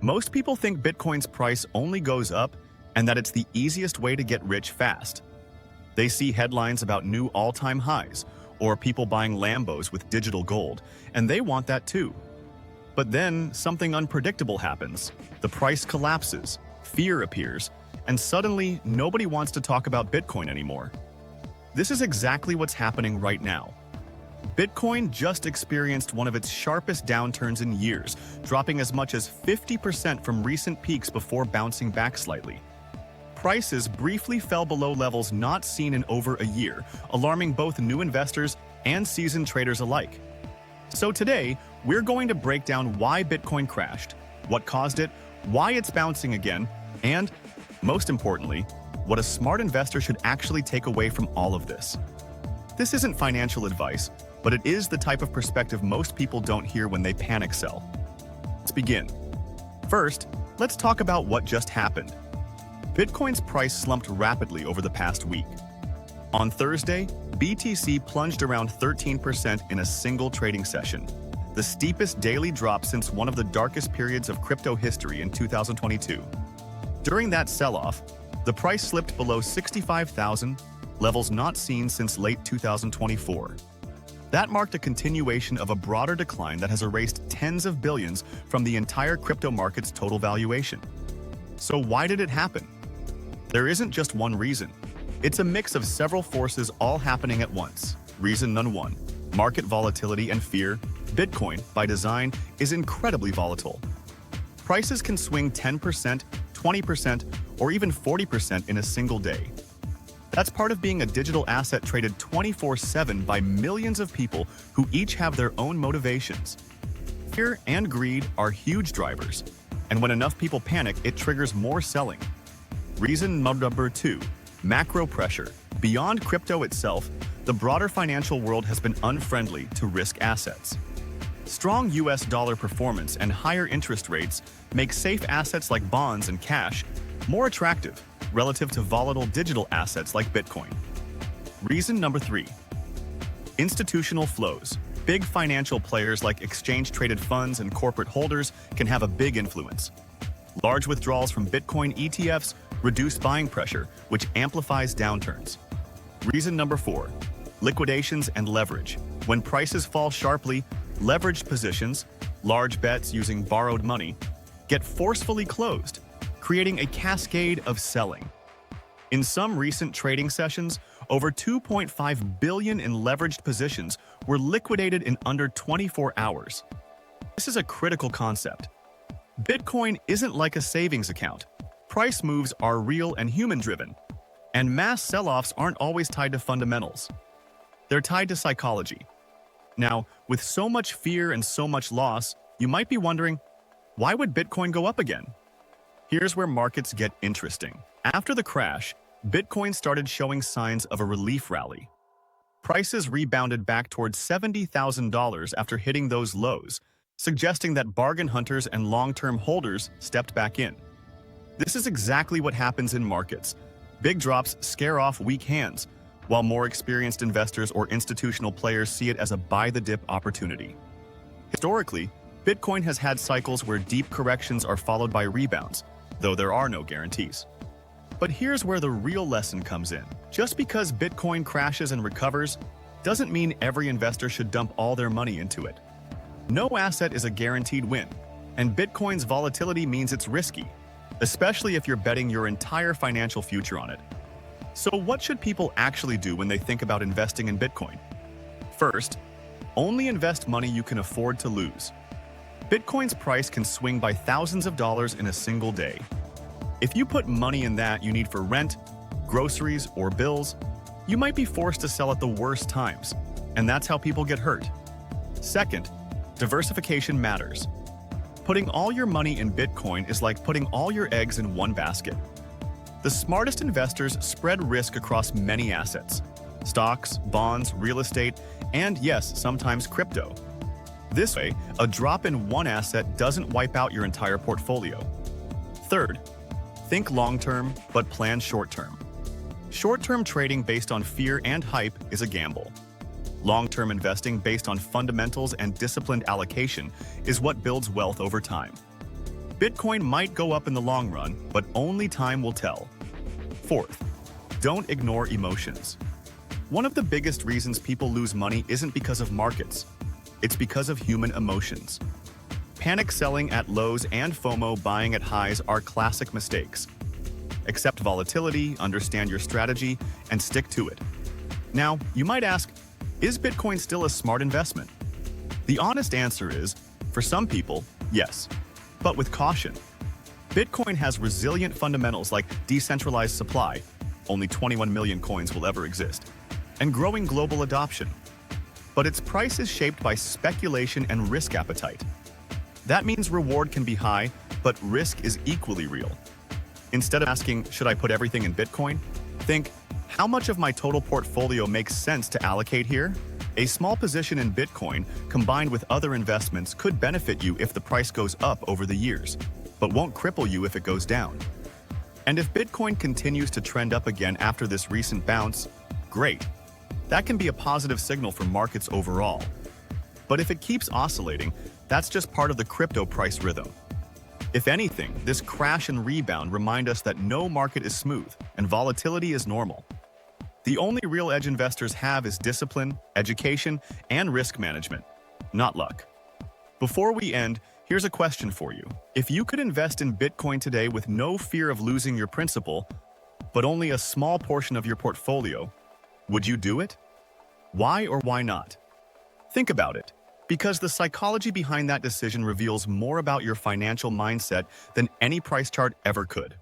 Most people think Bitcoin's price only goes up and that it's the easiest way to get rich fast. They see headlines about new all-time highs or people buying Lambos with digital gold, and they want that too. But then something unpredictable happens. The price collapses, fear appears, and suddenly nobody wants to talk about Bitcoin anymore. This is exactly what's happening right now. Bitcoin just experienced one of its sharpest downturns in years, dropping as much as 50% from recent peaks before bouncing back slightly. Prices briefly fell below levels not seen in over a year, alarming both new investors and seasoned traders alike. So today, we're going to break down why Bitcoin crashed, what caused it, why it's bouncing again, and, most importantly, what a smart investor should actually take away from all of this. This isn't financial advice, but it is the type of perspective most people don't hear when they panic sell. Let's begin. First, let's talk about what just happened. Bitcoin's price slumped rapidly over the past week. On Thursday, BTC plunged around 13% in a single trading session, the steepest daily drop since one of the darkest periods of crypto history in 2022. During that sell-off, the price slipped below 65,000, levels not seen since late 2024. That marked a continuation of a broader decline that has erased tens of billions from the entire crypto market's total valuation. So why did it happen? There isn't just one reason. It's a mix of several forces all happening at once. Reason number one, market volatility and fear. Bitcoin, by design, is incredibly volatile. Prices can swing 10%, 20%, or even 40% in a single day. That's part of being a digital asset traded 24/7 by millions of people who each have their own motivations. Fear and greed are huge drivers, and when enough people panic, it triggers more selling. Reason number two, macro pressure. Beyond crypto itself, the broader financial world has been unfriendly to risk assets. Strong US dollar performance and higher interest rates make safe assets like bonds and cash more attractive relative to volatile digital assets like Bitcoin. Reason number three, institutional flows. Big financial players like exchange-traded funds and corporate holders can have a big influence. Large withdrawals from Bitcoin ETFs reduce buying pressure, which amplifies downturns. Reason number four, liquidations and leverage. When prices fall sharply, leveraged positions, large bets using borrowed money, get forcefully closed, creating a cascade of selling. In some recent trading sessions, over 2.5 billion in leveraged positions were liquidated in under 24 hours. This is a critical concept. Bitcoin isn't like a savings account. Price moves are real and human-driven, and mass sell-offs aren't always tied to fundamentals. They're tied to psychology. Now, with so much fear and so much loss, you might be wondering, why would Bitcoin go up again? Here's where markets get interesting. After the crash, Bitcoin started showing signs of a relief rally. Prices rebounded back towards $70,000 after hitting those lows, suggesting that bargain hunters and long-term holders stepped back in. This is exactly what happens in markets. Big drops scare off weak hands, while more experienced investors or institutional players see it as a buy-the-dip opportunity. Historically, Bitcoin has had cycles where deep corrections are followed by rebounds, though there are no guarantees. But here's where the real lesson comes in. Just because Bitcoin crashes and recovers doesn't mean every investor should dump all their money into it. No asset is a guaranteed win, and Bitcoin's volatility means it's risky, especially if you're betting your entire financial future on it. So what should people actually do when they think about investing in Bitcoin? First, only invest money you can afford to lose. Bitcoin's price can swing by thousands of dollars in a single day. If you put money in that you need for rent, groceries, or bills, you might be forced to sell at the worst times, and that's how people get hurt. Second, diversification matters. Putting all your money in Bitcoin is like putting all your eggs in one basket. The smartest investors spread risk across many assets: stocks, bonds, real estate, and yes, sometimes crypto. This way, a drop in one asset doesn't wipe out your entire portfolio. Third, think long-term, but plan short-term. Short-term trading based on fear and hype is a gamble. Long-term investing based on fundamentals and disciplined allocation is what builds wealth over time. Bitcoin might go up in the long run, but only time will tell. Fourth, don't ignore emotions. One of the biggest reasons people lose money isn't because of markets. It's because of human emotions. Panic selling at lows and FOMO buying at highs are classic mistakes. Accept volatility, understand your strategy, and stick to it. Now, you might ask, is Bitcoin still a smart investment? The honest answer is, for some people, yes, but with caution. Bitcoin has resilient fundamentals like decentralized supply, only 21 million coins will ever exist, and growing global adoption. But its price is shaped by speculation and risk appetite. That means reward can be high, but risk is equally real. Instead of asking, should I put everything in Bitcoin? Think, how much of my total portfolio makes sense to allocate here? A small position in Bitcoin, combined with other investments, could benefit you if the price goes up over the years, but won't cripple you if it goes down. And if Bitcoin continues to trend up again after this recent bounce, great. That can be a positive signal for markets overall. But if it keeps oscillating, that's just part of the crypto price rhythm. If anything, this crash and rebound remind us that no market is smooth and volatility is normal. The only real edge investors have is discipline, education, and risk management, not luck. Before we end, here's a question for you. If you could invest in Bitcoin today with no fear of losing your principal, but only a small portion of your portfolio, would you do it? Why or why not? Think about it, because the psychology behind that decision reveals more about your financial mindset than any price chart ever could.